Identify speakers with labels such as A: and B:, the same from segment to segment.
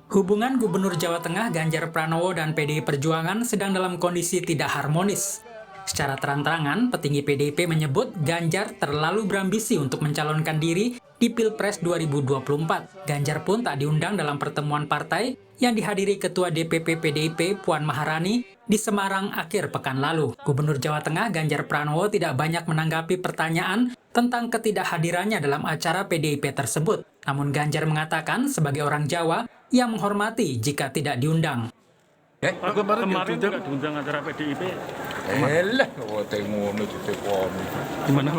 A: Hubungan Gubernur Jawa Tengah Ganjar Pranowo dan PDI Perjuangan sedang dalam kondisi tidak harmonis. Secara terang-terangan, petinggi PDIP menyebut Ganjar terlalu berambisi untuk mencalonkan diri di Pilpres 2024. Ganjar pun tak diundang dalam pertemuan partai yang dihadiri Ketua DPP PDIP Puan Maharani di Semarang akhir pekan lalu. Gubernur Jawa Tengah Ganjar Pranowo tidak banyak menanggapi pertanyaan tentang ketidakhadirannya dalam acara PDIP tersebut. Namun Ganjar mengatakan sebagai orang Jawa, ia menghormati jika tidak diundang.
B: Pak, kemarin nggak diundang acara PDIP.
C: Ngono ditekon.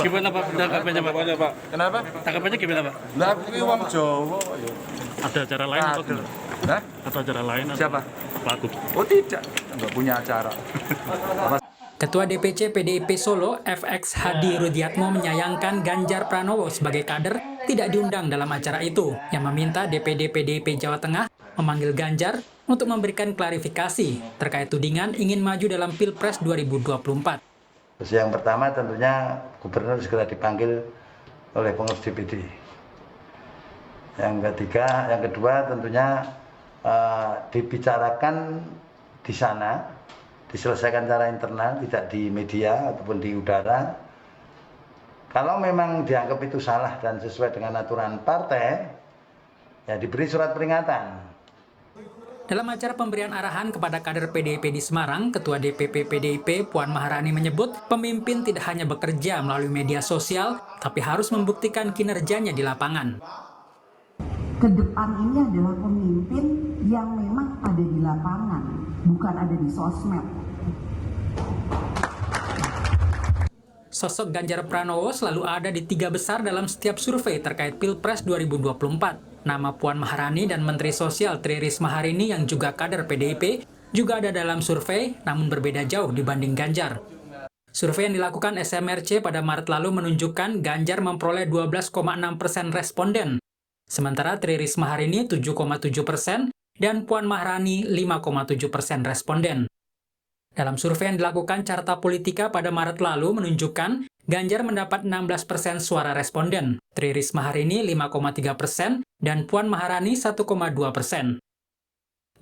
B: Gimana Pak tanggapannya Pak?
C: Kenapa?
B: Tanggapannya gimana Pak?
C: Lah iki wong Jawa ya.
B: Ada acara lain atau tidak?
C: Hah?
B: Atau acara lain?
C: Siapa?
B: Pak Agus.
C: Oh tidak, enggak punya acara.
A: Ketua DPC PDIP Solo, FX Hadi Rudiatmo menyayangkan Ganjar Pranowo sebagai kader tidak diundang dalam acara itu, yang meminta DPD PDIP Jawa Tengah memanggil Ganjar untuk memberikan klarifikasi terkait tudingan ingin maju dalam Pilpres 2024.
D: Terus yang pertama tentunya gubernur segera dipanggil oleh pengurus DPD. Yang kedua tentunya dibicarakan di sana, diselesaikan secara internal, tidak di media ataupun di udara. Kalau memang dianggap itu salah dan sesuai dengan aturan partai, ya diberi surat peringatan.
A: Dalam acara pemberian arahan kepada kader PDIP di Semarang, Ketua DPP PDIP Puan Maharani menyebut pemimpin tidak hanya bekerja melalui media sosial, tapi harus membuktikan kinerjanya di lapangan.
E: Ke depan ini adalah pemimpin yang memang ada di lapangan, bukan ada di sosmed.
A: Sosok Ganjar Pranowo selalu ada di 3 besar dalam setiap survei terkait Pilpres 2024. Nama Puan Maharani dan Menteri Sosial Tri Risma hari ini yang juga kader PDIP juga ada dalam survei, namun berbeda jauh dibanding Ganjar. Survei yang dilakukan SMRC pada Maret lalu menunjukkan Ganjar memperoleh 12,6% responden, sementara Tri Risma hari ini 7,7% dan Puan Maharani 5,7% responden. Dalam survei yang dilakukan Carta Politika pada Maret lalu menunjukkan Ganjar mendapat 16% suara responden, Tri Risma hari ini 5,3%, dan Puan Maharani 1,2%.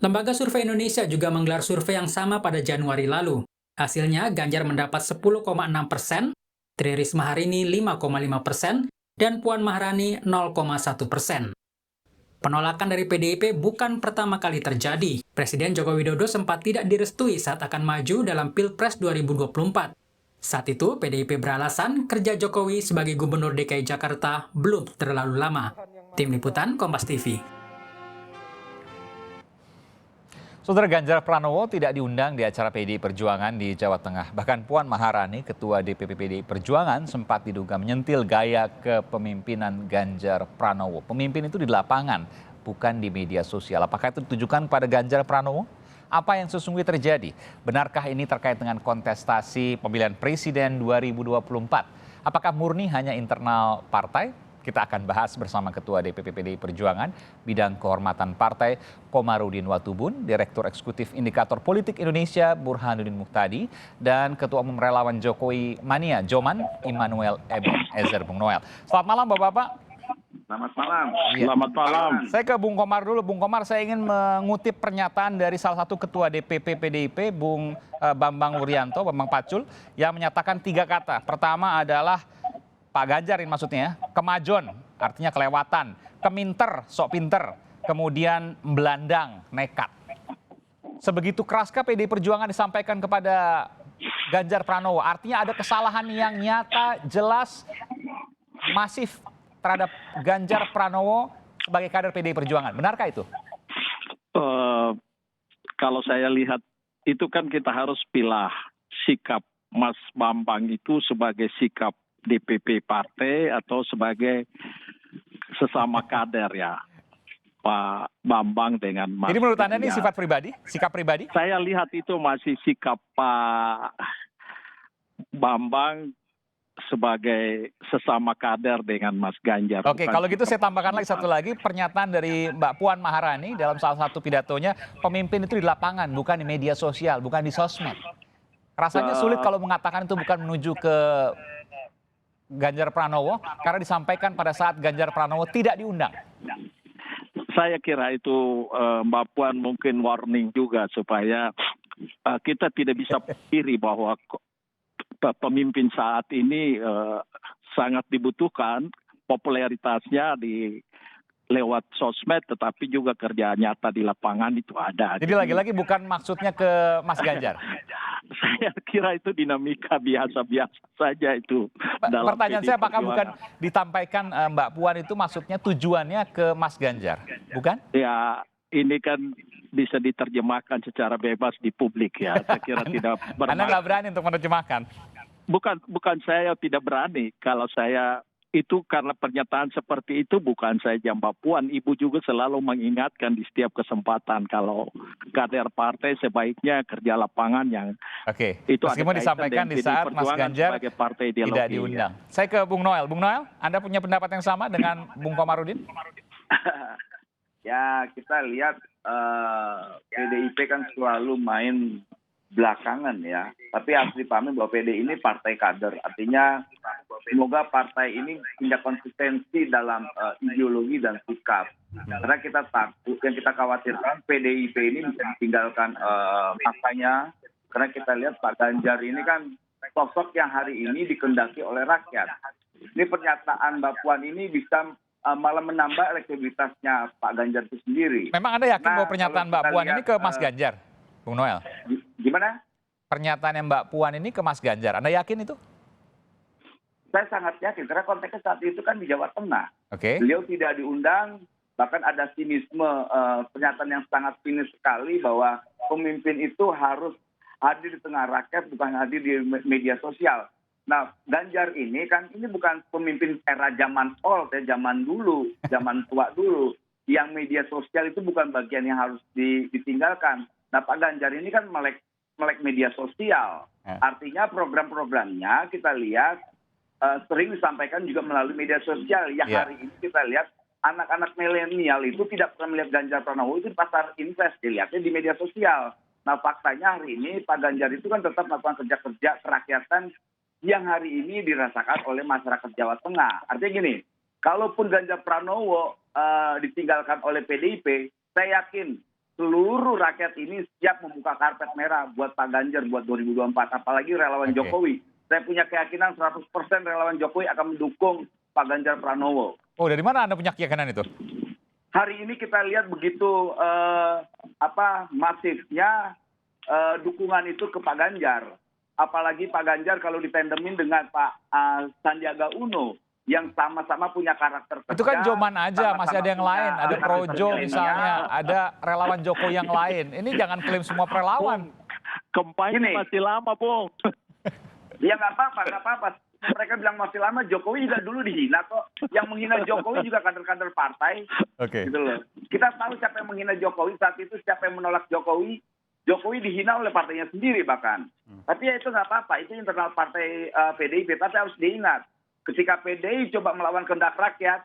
A: Lembaga Survei Indonesia juga menggelar survei yang sama pada Januari lalu. Hasilnya, Ganjar mendapat 10,6%, Tri Risma hari ini 5,5%, dan Puan Maharani 0,1%. Penolakan dari PDIP bukan pertama kali terjadi. Presiden Joko Widodo sempat tidak direstui saat akan maju dalam Pilpres 2024. Saat itu, PDIP beralasan kerja Jokowi sebagai Gubernur DKI Jakarta belum terlalu lama. Tim Liputan Kompas TV.
F: Saudara, Ganjar Pranowo tidak diundang di acara PDI Perjuangan di Jawa Tengah. Bahkan Puan Maharani, Ketua DPP PDI Perjuangan, sempat diduga menyentil gaya kepemimpinan Ganjar Pranowo. Pemimpin itu di lapangan, bukan di media sosial. Apakah itu ditujukan pada Ganjar Pranowo? Apa yang sesungguhnya terjadi? Benarkah ini terkait dengan kontestasi pemilihan presiden 2024? Apakah murni hanya internal partai? Kita akan bahas bersama Ketua DPP PDI Perjuangan, Bidang Kehormatan Partai, Komarudin Watubun, Direktur Eksekutif Indikator Politik Indonesia, Burhanuddin Muhtadi, dan Ketua Umum Relawan Jokowi Mania, Joman, Immanuel Ezer Bung Noel. Selamat malam Bapak-Bapak.
G: Selamat malam.
F: Iya.
G: Selamat malam.
F: Saya ke Bung Komar dulu. Bung Komar, saya ingin mengutip pernyataan dari salah satu Ketua DPP PDIP, Bung Bambang Wuryanto, Bambang Pacul, yang menyatakan 3 kata. Pertama adalah Pak Ganjar ini maksudnya, kemajon, artinya kelewatan, keminter, sok pinter, kemudian belandang, nekat. Sebegitu keraskah PDI Perjuangan disampaikan kepada Ganjar Pranowo? Artinya ada kesalahan yang nyata, jelas, masif terhadap Ganjar Pranowo sebagai kader PDI Perjuangan. Benarkah itu?
G: Kalau saya lihat itu kan kita harus pilah sikap Mas Bambang itu sebagai sikap DPP partai atau sebagai sesama kader ya. Pak Bambang dengan Mas.
F: Jadi menurut Anda ini sifat pribadi, sikap pribadi?
G: Saya lihat itu masih sikap Pak Bambang sebagai sesama kader dengan Mas Ganjar.
F: Oke, kalau gitu saya tambahkan lagi satu lagi, pernyataan dari Mbak Puan Maharani dalam salah satu pidatonya, pemimpin itu di lapangan, bukan di media sosial, bukan di sosmed. Rasanya sulit kalau mengatakan itu bukan menuju ke Ganjar Pranowo, karena disampaikan pada saat Ganjar Pranowo tidak diundang.
G: Saya kira itu Mbak Puan mungkin warning juga supaya kita tidak bisa kiri bahwa pemimpin saat ini sangat dibutuhkan popularitasnya lewat sosmed, tetapi juga kerja nyata di lapangan itu ada.
F: Jadi lagi-lagi bukan maksudnya ke Mas Ganjar.
G: Saya kira itu dinamika biasa-biasa saja itu. dalam
F: Pertanyaan
G: PD
F: saya apakah bukan
G: Perjuangan.
F: ditampaikan Mbak Puan itu maksudnya tujuannya ke Mas Ganjar, bukan?
G: Ya, ini kan bisa diterjemahkan secara bebas di publik ya. Saya kira tidak
F: Anda nggak
G: bermaksud.
F: berani untuk menerjemahkan.
G: Bukan saya tidak berani. Kalau saya itu karena pernyataan seperti itu bukan saja Mbak Puan, Ibu juga selalu mengingatkan di setiap kesempatan kalau kader partai sebaiknya kerja lapangan yang
F: Oke,
G: itu ada
F: meskipun
G: kaitan
F: disampaikan
G: dengan
F: di saat
G: PDI
F: Mas
G: Perjuangan
F: Ganjar
G: sebagai partai ideologi,
F: tidak diundang. Saya ke Bung Noel. Bung Noel, Anda punya pendapat yang sama dengan Bung Komarudin?
H: Ya, kita lihat PDIP kan selalu main belakangan ya. Tapi harus dipahami bahwa PDI ini partai kader. Artinya semoga partai ini punya konsistensi dalam ideologi dan sikap. Karena kita takut, yang kita khawatirkan PDIP ini bisa ditinggalkan masanya. Karena kita lihat Pak Ganjar ini kan sosok yang hari ini dikendaki oleh rakyat. Ini pernyataan Mbak Puan ini bisa malah menambah elektabilitasnya Pak Ganjar itu sendiri.
F: Memang Anda yakin bahwa
H: Nah,
F: pernyataan
H: kalau
F: Mbak
H: kita
F: Puan
H: lihat,
F: ini ke Mas Ganjar, Bung Noel?
H: Gimana?
F: Pernyataan yang Mbak Puan ini ke Mas Ganjar, Anda yakin itu?
H: Saya sangat yakin karena konteksnya saat itu kan di Jawa Tengah.
F: Oke.
H: Beliau tidak diundang, bahkan ada sinisme, pernyataan yang sangat sinis sekali bahwa pemimpin itu harus hadir di tengah rakyat, bukan hadir di media sosial. Nah, Ganjar ini kan ini bukan pemimpin era zaman old, ya, zaman dulu, zaman tua dulu. Yang media sosial itu bukan bagian yang harus ditinggalkan. Nah, Pak Ganjar ini kan melek media sosial. Artinya program-programnya kita lihat sering disampaikan juga melalui media sosial. Yang hari ini kita lihat anak-anak milenial itu tidak pernah melihat Ganjar Pranowo itu di pasar invest, dilihatnya di media sosial. Nah, faktanya hari ini Pak Ganjar itu kan tetap melakukan kerja-kerja kerakyatan yang hari ini dirasakan oleh masyarakat Jawa Tengah. Artinya gini, kalaupun Ganjar Pranowo ditinggalkan oleh PDIP, saya yakin seluruh rakyat ini siap membuka karpet merah buat Pak Ganjar buat 2024, apalagi relawan Jokowi. Saya punya keyakinan 100% relawan Jokowi akan mendukung Pak Ganjar Pranowo.
F: Oh, dari mana Anda punya keyakinan itu?
H: Hari ini kita lihat begitu masifnya dukungan itu ke Pak Ganjar. Apalagi Pak Ganjar kalau ditandemin dengan Pak Sandiaga Uno yang sama-sama punya karakter kerja.
F: Itu kan Joman aja, masih ada yang lain. Ada Projo misalnya, ada relawan Jokowi yang lain. Ini jangan klaim semua relawan.
G: Kampanye masih lama, Bung.
H: Ya nggak apa-apa. Mereka bilang masih lama, Jokowi juga dulu dihina kok. Yang menghina Jokowi juga kader-kader partai.
F: Oke.
H: Gitu loh. Kita tahu siapa yang menghina Jokowi saat itu, siapa yang menolak Jokowi. Jokowi dihina oleh partainya sendiri bahkan. Tapi ya itu nggak apa-apa, itu internal partai PDIP. Tapi harus diingat, ketika PDI coba melawan kehendak rakyat,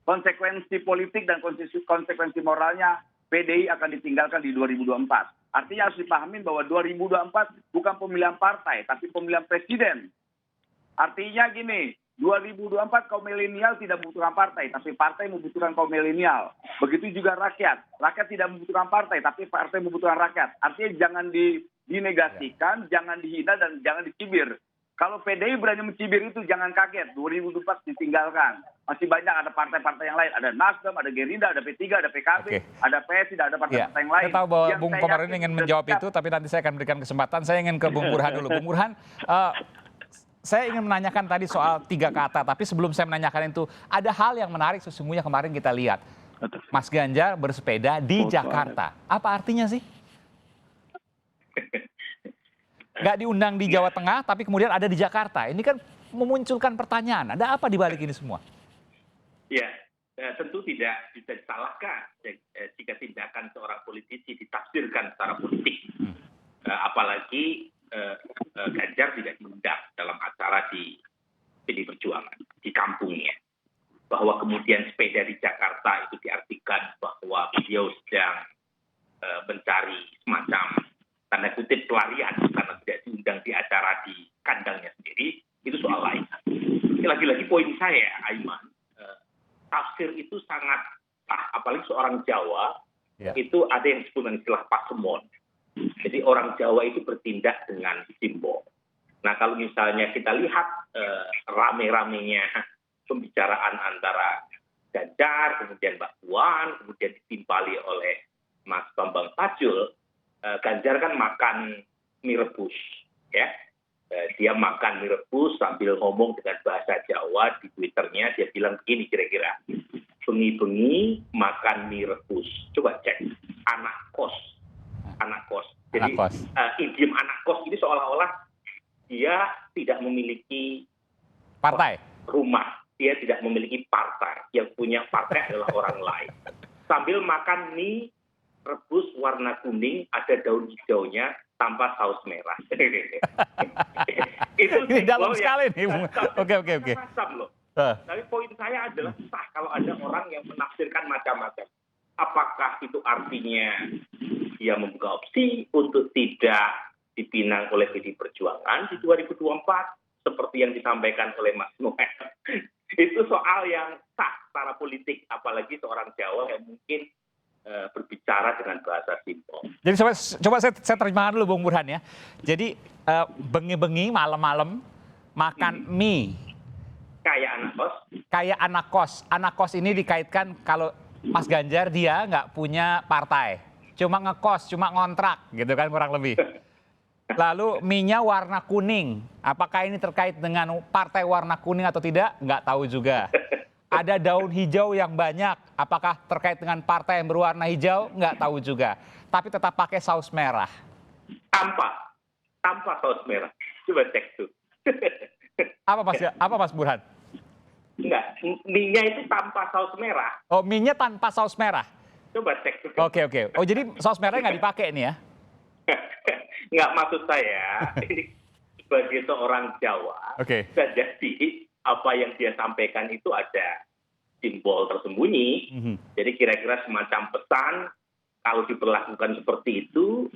H: konsekuensi politik dan konsekuensi moralnya PDI akan ditinggalkan di 2024. Artinya harus dipahami bahwa 2024 bukan pemilihan partai, tapi pemilihan presiden. Artinya gini, 2024 kaum milenial tidak membutuhkan partai, tapi partai membutuhkan kaum milenial. Begitu juga rakyat. Rakyat tidak membutuhkan partai, tapi partai membutuhkan rakyat. Artinya jangan dinegasikan, jangan dihina, dan jangan dicibir. Kalau PDI berani mencibir itu jangan kaget, 2024 ditinggalkan. Masih banyak ada partai-partai yang lain. Ada Nasdem, ada Gerindra, ada P3, ada PKB, ada PSI, ada partai-partai yang lain.
F: Saya tahu bahwa
H: Yang
F: Bung
H: saya
F: Komarudin
H: yakin
F: ingin menjawab
H: sudah
F: itu, tapi nanti saya akan berikan kesempatan. Saya ingin ke Bung Burhan dulu. Bung Burhan, saya ingin menanyakan tadi soal 3 kata, tapi sebelum saya menanyakan itu, ada hal yang menarik sesungguhnya kemarin kita lihat. Mas Ganjar bersepeda di Jakarta. Apa artinya sih? Nggak diundang di Jawa Tengah, tapi kemudian ada di Jakarta. Ini kan memunculkan pertanyaan, ada apa di balik ini semua?
I: Ya, tentu tidak bisa disalahkan jika tindakan seorang politisi ditafsirkan secara politik. Apalagi Ganjar tidak diundang dalam acara di PD Perjuangan, di kampungnya. Bahwa kemudian sepeda di Jakarta itu diartikan bahwa beliau sedang mencari semacam tanda kutip pelarian karena tidak diundang di acara di kandangnya sendiri, itu soal lain. Lagi-lagi poin saya, Aiman, tafsir itu sangat apalagi seorang Jawa,
F: Ya.
I: itu ada yang disebut dengan istilah pasemon. Jadi orang Jawa itu bertindak dengan simbol. Nah kalau misalnya kita lihat rame-ramenya pembicaraan antara Ganjar, kemudian Mbak Puan, kemudian ditimpali oleh Mas Bambang Pacul, Ganjar kan makan mie rebus, ya. Dia makan mie rebus sambil ngomong dengan bahasa Jawa di Twitternya, dia bilang begini kira-kira, bengi-bengi makan mie rebus. Coba cek, anak kos. Jadi idiom anak kos ini seolah-olah dia tidak memiliki
F: Partai.
I: rumah, dia tidak memiliki partai, yang punya partai adalah orang lain. Sambil makan mie rebus warna kuning, ada daun hijaunya tanpa saus merah. Itu
F: Ini dalam
I: simbol
F: sekali nih.
I: yang-
F: Oke.
I: Macam loh. Tapi poin saya adalah sah kalau ada orang yang menafsirkan macam-macam. Apakah itu artinya dia membuka opsi untuk tidak dipinang oleh PDI Perjuangan di 2024 seperti yang disampaikan oleh Mas Noel? Itu soal yang sah secara politik, apalagi seorang Jawa yang mungkin berbicara dengan bahasa simbol.
F: Jadi coba saya terjemahkan dulu Bung Burhan ya. Jadi bengi-bengi malam-malam makan mie
I: Kayak anak kos.
F: kayak anak kos. Anak kos ini dikaitkan kalau Mas Ganjar dia nggak punya partai. Cuma ngekos, cuma ngontrak gitu kan kurang lebih. Lalu mie-nya warna kuning. Apakah ini terkait dengan partai warna kuning atau tidak? Nggak tahu juga. Ada daun hijau yang banyak. Apakah terkait dengan partai yang berwarna hijau? Nggak tahu juga. Tapi tetap pakai saus merah.
I: Tanpa saus merah. Coba cek tuh.
F: Apa Mas Burhan?
I: Enggak, mie-nya itu tanpa saus merah.
F: Oh, mie-nya tanpa saus merah.
I: Coba cek tuh.
F: Oke. Oh, jadi saus merahnya nggak dipakai nih ya?
I: Nggak, maksud saya, ini sebagai seorang Jawa,
F: Oke.
I: bisa jadi apa yang dia sampaikan itu ada simbol tersembunyi. Jadi kira-kira semacam pesan, kalau diperlakukan seperti itu,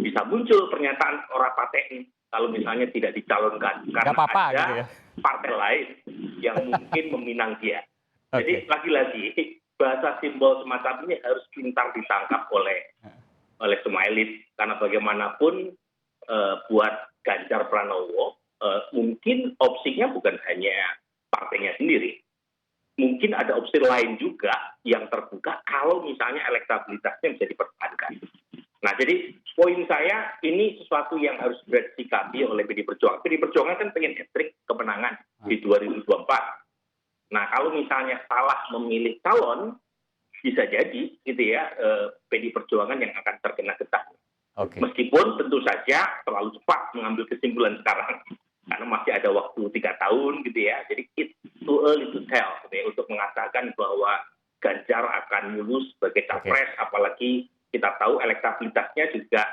I: bisa muncul pernyataan orang paten kalau misalnya tidak dicalonkan. Karena
F: apa-apa,
I: ada
F: gitu ya.
I: partai lain yang mungkin meminang dia. Jadi
F: Oke.
I: lagi-lagi, bahasa simbol semacam ini harus pintar ditangkap oleh semua elit, karena bagaimanapun buat Ganjar Pranowo mungkin opsinya bukan hanya partainya sendiri, mungkin ada opsi lain juga yang terbuka kalau misalnya elektabilitasnya bisa dipertahankan. Nah, jadi poin saya ini sesuatu yang harus disikapi oleh PDI Perjuangan. PDI Perjuangan kan pengen hat-trick kemenangan di 2024. Nah, kalau misalnya salah memilih calon, bisa jadi gitu ya PDI Perjuangan yang akan terkena getah.
F: Oke.
I: Meskipun tentu saja terlalu cepat mengambil kesimpulan sekarang karena masih ada waktu 3 tahun gitu ya. Jadi it's too early to tell gitu ya, untuk mengatakan bahwa Ganjar akan mulus sebagai capres, apalagi kita tahu elektabilitasnya juga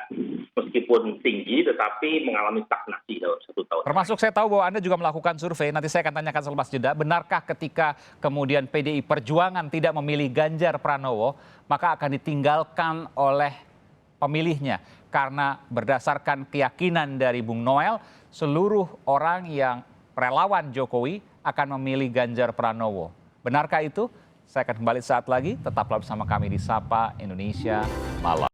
I: meskipun tinggi tetapi mengalami stagnasi dalam 1 tahun.
F: Termasuk saya tahu bahwa Anda juga melakukan survei, nanti saya akan tanyakan selepas jeda. Benarkah ketika kemudian PDI Perjuangan tidak memilih Ganjar Pranowo, maka akan ditinggalkan oleh pemilihnya? Karena berdasarkan keyakinan dari Bung Noel, seluruh orang yang relawan Jokowi akan memilih Ganjar Pranowo. Benarkah itu? Saya akan kembali saat lagi, tetaplah bersama kami di Sapa Indonesia Malam.